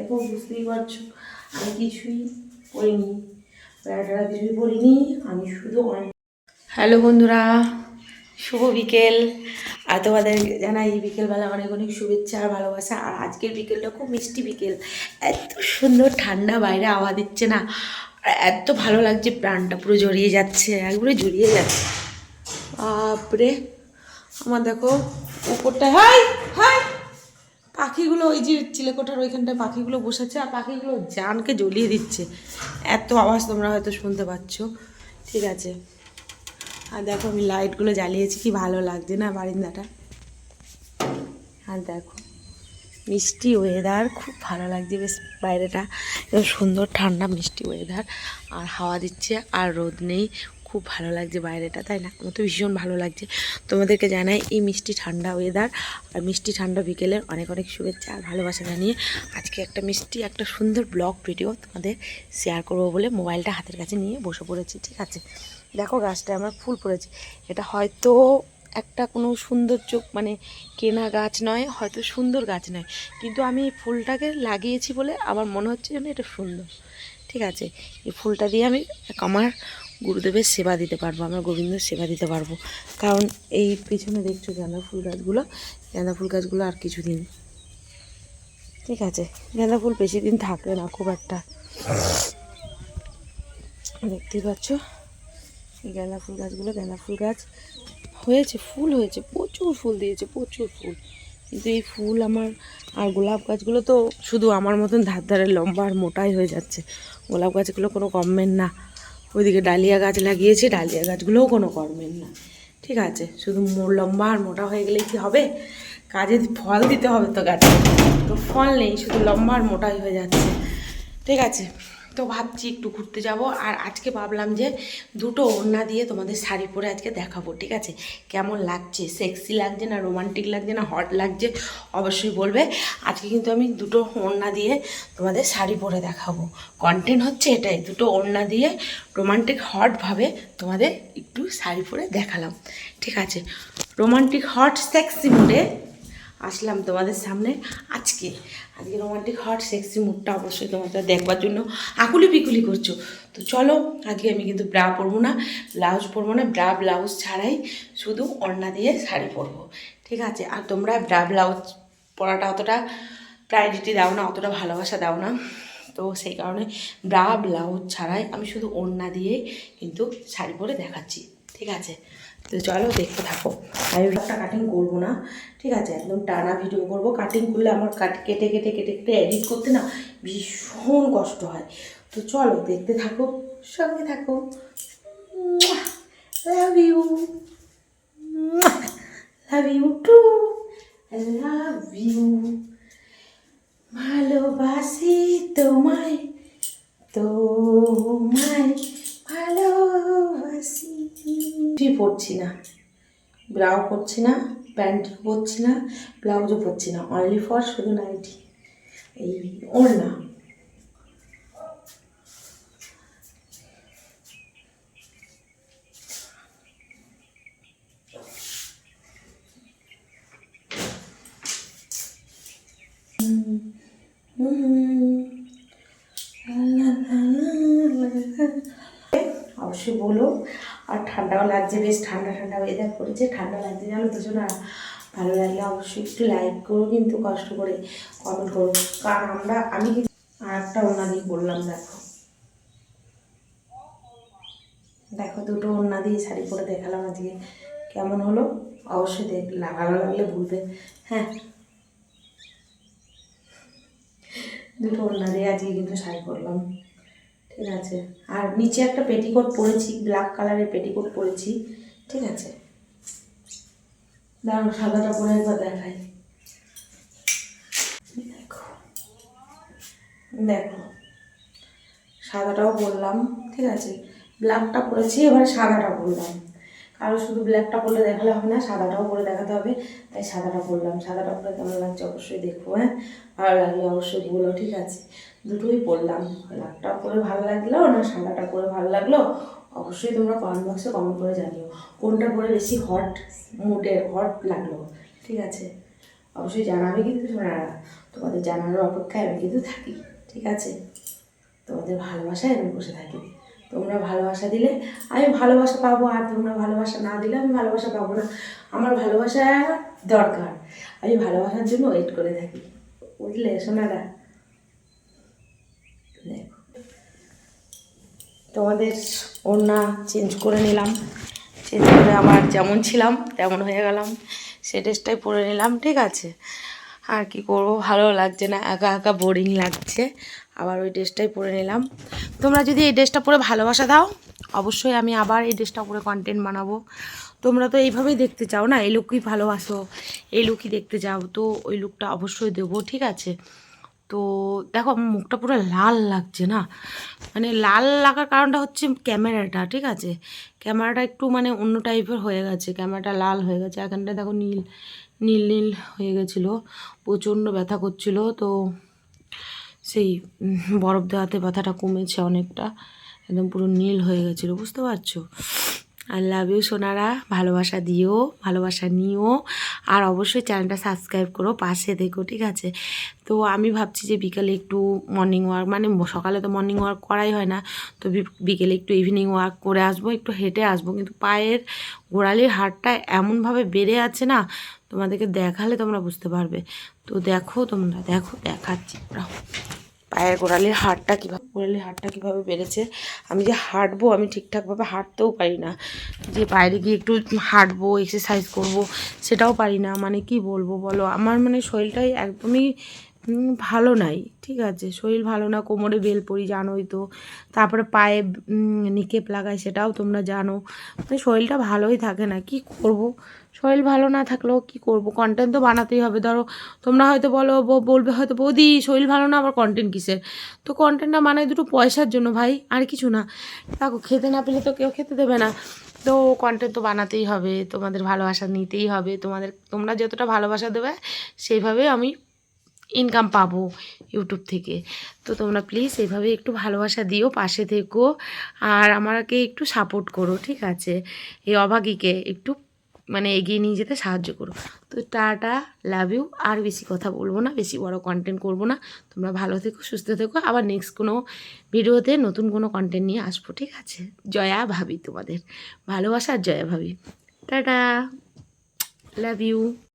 দেখো বুঝতেই পারছো আমি কিছুই পড়িনি, প্যারাটা কিছুই পড়িনি, আমি শুধু হ্যালো বন্ধুরা, শুভ বিকেল। আর তোমাদের জানাই বিকেলবেলা অনেক অনেক শুভেচ্ছা আর ভালোবাসা। আর আজকের বিকেলটা খুব মিষ্টি বিকেল, এত সুন্দর ঠান্ডা, বাইরে হাওয়া দিচ্ছে না, আর এত ভালো লাগছে, প্রাণটা পুরো জড়িয়ে যাচ্ছে, একবারে জড়িয়ে যাচ্ছে। বাপরে আমার দেখো উপরটা, হাই হাই পাখিগুলো, ওই যে চিলেকোঠার ওইখানটায় পাখিগুলো বসেছে, আর পাখিগুলো জানকে জ্বলিয়ে দিচ্ছে, এত আওয়াজ তোমরা হয়তো শুনতে পাচ্ছ। ঠিক আছে, আর দেখো আমি লাইটগুলো জ্বালিয়েছি, কি ভালো লাগছে না বারিন্দাটা। আর দেখো মিষ্টি ওয়েদার, খুব ভালো লাগছে বেশ বাইরেটা, এত সুন্দর ঠান্ডা মিষ্টি ওয়েদার, আর হাওয়া দিচ্ছে আর রোদ নেই, খুব ভালো লাগছে বাইরেটা, তাই না? আমার তো ভীষণ ভালো লাগছে। তোমাদেরকে জানাই এই মিষ্টি ঠান্ডা ওয়েদার আর মিষ্টি ঠান্ডা বিকেলের অনেক অনেক শুভেচ্ছা আর ভালোবাসা জানিয়ে আজকে একটা মিষ্টি একটা সুন্দর ব্লগ ভিডিও তোমাদের শেয়ার করবো বলে মোবাইলটা হাতের কাছে নিয়ে বসে পড়েছি। ঠিক আছে, দেখো গাছটা আমার ফুল পড়েছে, এটা হয়তো একটা কোনো সৌন্দর্য মানে কেনা গাছ নয়, হয়তো সুন্দর গাছ নয়, কিন্তু আমি এই ফুলটাকে লাগিয়েছি বলে আমার মনে হচ্ছে যেন এটা সুন্দর। ঠিক আছে, এই ফুলটা দিয়ে আমি আমার গুরুদেবের সেবা দিতে পারবো, আমার গোবিন্দের সেবা দিতে পারবো। কারণ এই পিছনে দেখছো গাঁদা ফুল গাছগুলো, গাঁদা ফুল গাছগুলো আর কিছুদিন, ঠিক আছে, গাঁদা ফুল বেশি দিন থাকে না খুব একটা, দেখতেই পাচ্ছ এই গাঁদা ফুল গাছগুলো, গাঁদা ফুল গাছ হয়েছে, ফুল হয়েছে, প্রচুর ফুল দিয়েছে, প্রচুর ফুল, কিন্তু এই ফুল আমার, আর গোলাপ গাছগুলো তো শুধু আমার মতন ধার ধারে লম্বা আর মোটাই হয়ে যাচ্ছে, গোলাপ গাছগুলো কোনো কমের না। ওইদিকে ডালিয়া গাছ লাগিয়েছি, ডালিয়া গাছগুলোও কোনো কমের না। ঠিক আছে, শুধু লম্বা আর মোটা হয়ে গেলেই কি হবে? কাজে ফল দিতে হবে তো গাছে, তো ফল নেই, শুধু লম্বা আর মোটাই হয়ে যাচ্ছে। ঠিক আছে, তো ভাবছি একটু ঘুরতে যাব, আর আজকে ভাবলাম যে দুটো ওড়না দিয়ে তোমাদের শাড়ি পরে আজকে দেখাবো। ঠিক আছে, কেমন লাগছে, সেক্সি লাগছে না রোমান্টিক লাগছে না হট লাগছে অবশ্যই বলবে। আজকে কিন্তু আমি দুটো ওড়না দিয়ে তোমাদের শাড়ি পরে দেখাবো, কন্টেন্ট হচ্ছে এটাই, দুটো ওড়না দিয়ে রোমান্টিক হটভাবে তোমাদের একটু শাড়ি পরে দেখালাম। ঠিক আছে, রোমান্টিক হট সেক্সি মুডে আসলাম তোমাদের সামনে আজকে। আজকে রোমান্টিক হট সেক্সি মুডটা অবশ্যই তোমাদের দেখবার জন্য আকুলি পিকুলি করছো। তো চলো, আজকে আমি কিন্তু ব্রা পরবো না, ব্লাউজ পরবো না, ব্রা ব্লাউজ ছাড়াই শুধু ওড়না দিয়ে শাড়ি পরবো। ঠিক আছে, আর তোমরা ব্রা ব্লাউজ পরাটা অতটা প্রায়োরিটি দাও না, অতটা ভালোবাসা দাও না, তো সেই কারণে ব্রা ব্লাউজ ছাড়াই আমি শুধু ওড়না দিয়েই কিন্তু শাড়ি পরে দেখাচ্ছি। ঠিক আছে, তো চলো দেখতে থাকো। আমি একটা কাটিং করবো না, ঠিক আছে, একদম টানা ভিডিও করবো। কাটিং করলে আমার কেটে কেটে কেটে কেটে এডিট করতে না ভীষণ কষ্ট হয়। তো চলো দেখতে থাকো, সঙ্গে থাকো। Love you, love you too, love you, ভালোবাসি তোমায়, তোমায় ভালোবাসি। কিছুই পরছি না, ব্রাও পরছি না, প্যান্ট পরছি না, ব্লাউজও পরছি না, অনলি ফর শুধু নাইটি, এই ওড়না। অবশ্যই বলো, আর ঠান্ডাও লাগছে, বেশ ঠান্ডা ঠান্ডা ওয়েদার করেছে, ঠান্ডা লাগছে জানো তো শোনা। ভালো লাগলে অবশ্যই একটু লাইক করো, কিন্তু কষ্ট করে কমেন্ট করো, কারণ আমি কিন্তু আর একটা ওড়না দিয়ে বললাম। দেখো দেখো দুটো ওড়না দিয়ে শাড়ি পরে দেখালাম আজকে, কেমন হলো অবশ্যই ভালো লাগলে বলবে। হ্যাঁ, দুটো ওড়না দিয়ে আজকে কিন্তু শাড়ি পরলাম। ঠিক আছে, আর নিচে একটা পেটিকোট পরেছি, ব্ল্যাক কালারের পেটিকোট পরেছি। ঠিক আছে, দাঁড়াও সাদাটা পরে একবার দেখাই। দেখো দেখো সাদাটাও পরলাম, ঠিক আছে, ব্ল্যাকটা পরেছি, এবার সাদাটা পরলাম, কারো শুধু ব্ল্যাকটা পরলে দেখালে হবে না, সাদাটাও পরে দেখাতে হবে, তাই সাদাটা পরলাম। সাদাটা পরে কেমন লাগছে অবশ্যই দেখবো। হ্যাঁ, ভালো লাগলে অবশ্যই বলো। ঠিক আছে, দুটোই পরলাম, ব্ল্যাকটা পরে ভালো লাগলো না সাদাটা পরে ভালো লাগলো অবশ্যই তোমরা কমেন্ট বক্সে কমেন্ট করে জানিও, কোনটা পরে বেশি হট মুডে হট লাগলো। ঠিক আছে, অবশ্যই জানাবে কিন্তু সোনারা, তোমাদের জানানোর অপেক্ষায় আমি কিন্তু থাকি, ঠিক আছে? তোমাদের ভালোবাসায় আমি বসে থাকি। তোমরা ভালোবাসা দিলে আমি ভালোবাসা পাবো, আর তোমরা ভালোবাসা না দিলে আমি ভালোবাসা পাবো না। আমার ভালোবাসা দরকার, আমি ভালোবাসার জন্য ওয়েট করে থাকি, বুঝলে সোনারা? দেখো তোমাদের ওড়না চেঞ্জ করে নিলাম, চেঞ্জ করে আবার যেমন ছিলাম তেমন হয়ে গেলাম, সে ড্রেসটাই পরে নিলাম, ঠিক আছে? আর কি করবো, ভালো লাগছে না, একা একা বোরিং লাগছে, আবার ওই ড্রেসটাই পরে নিলাম। তোমরা যদি এই ড্রেসটা পরে ভালোবাসা দাও, অবশ্যই আমি আবার এই ড্রেসটা পরে কন্টেন্ট বানাবো। তোমরা তো এইভাবেই দেখতে চাও না, এই লুকই ভালোবাসো, এই লুকই দেখতে চাও, তো ওই লুকটা অবশ্যই দেবো, ঠিক আছে? তো দেখো আমার মুখটা পুরো লাল লাগছে না, মানে লাল লাগার কারণটা হচ্ছে ক্যামেরাটা, ঠিক আছে? ক্যামেরাটা একটু মানে অন্য টাইপের হয়ে গেছে, ক্যামেরাটা লাল হয়ে গেছে, এখানটা দেখো নীল নীল নীল হয়ে গেছিলো, প্রচণ্ড ব্যথা করছিলো, তো সেই বরফ দেওয়াতে ব্যথাটা কমেছে অনেকটা, একদম পুরো নীল হয়ে গেছিলো, বুঝতে পারছো? আই লাভ ইউ সোনারা, ভালোবাসা দিও, ভালোবাসা নিও, আর অবশ্যই চ্যানেলটা সাবস্ক্রাইব করো, পাশে দেখো, ঠিক আছে? তো আমি ভাবছি যে বিকালে একটু মর্নিং ওয়াক, মানে সকালে তো মর্নিং ওয়াক করাই হয় না, তো বিকেলে একটু ইভিনিং ওয়াক করে আসবো, একটু হেঁটে আসবো, কিন্তু পায়ের গোড়ালির হাড়টা এমনভাবে বেড়ে আছে না, তোমাদেরকে দেখালে তোমরা বুঝতে পারবে। তো দেখো তোমরা, দেখো দেখাচ্ছি, পায়ের গোড়ালির হাড়টা কীভাবে বেড়েছে। আমি যে হাঁটবো, আমি ঠিকঠাকভাবে হাঁটতেও পারি না, যে বাইরে গিয়ে একটু হাঁটবো, এক্সারসাইজ করব, সেটাও পারি না। মানে কি বলবো বলো, আমার মানে শরীরটাই একদমই ভালো নাই, ঠিক আছে? শরীর ভালো না, কোমরে বেল পরি জানোই তো, তারপরে পায়ে নিকেপ লাগাই, সেটাও তোমরা জানো, মানে শরীরটা ভালোই থাকে না, কি করব? শরীর ভালো না থাকলেও কি করব, কন্টেন্ট তো বানাতেই হবে। ধরো তোমরা হয়তো বলবে হয়তো, বৌদি শরীর ভালো না আবার কন্টেন্ট কিসের? তো কন্টেন্টটা বানাই দুটো পয়সার জন্য ভাই, আর কিছু না। দেখো খেতে না পেলে তো কেউ খেতে দেবে না, তো কন্টেন্ট তো বানাতেই হবে, তোমাদের ভালোবাসা নিতেই হবে, তোমরা যতটা ভালোবাসা দেবে সেইভাবে আমি ইনকাম পাবো ইউটিউব থেকে। তো তোমরা প্লিজ এইভাবে একটু ভালোবাসা দিও, পাশে থেকো, আর আমাকে একটু সাপোর্ট করো, ঠিক আছে? এই অভাগীকে একটু মানে এগিয়ে নিয়ে যেতে সাহায্য করো। তো টাটা, লাভ ইউ, আর বেশি কথা বলবো না, বেশি বড় কন্টেন্ট করবো না। তোমরা ভালো থেকো, সুস্থ থেকো, আবার নেক্সট কোনো ভিডিওতে নতুন কোনো কন্টেন্ট নিয়ে আসবো, ঠিক আছে? জয়া ভাবি, তোমাদের ভালোবাসার জয়া ভাবি। Tata, love you.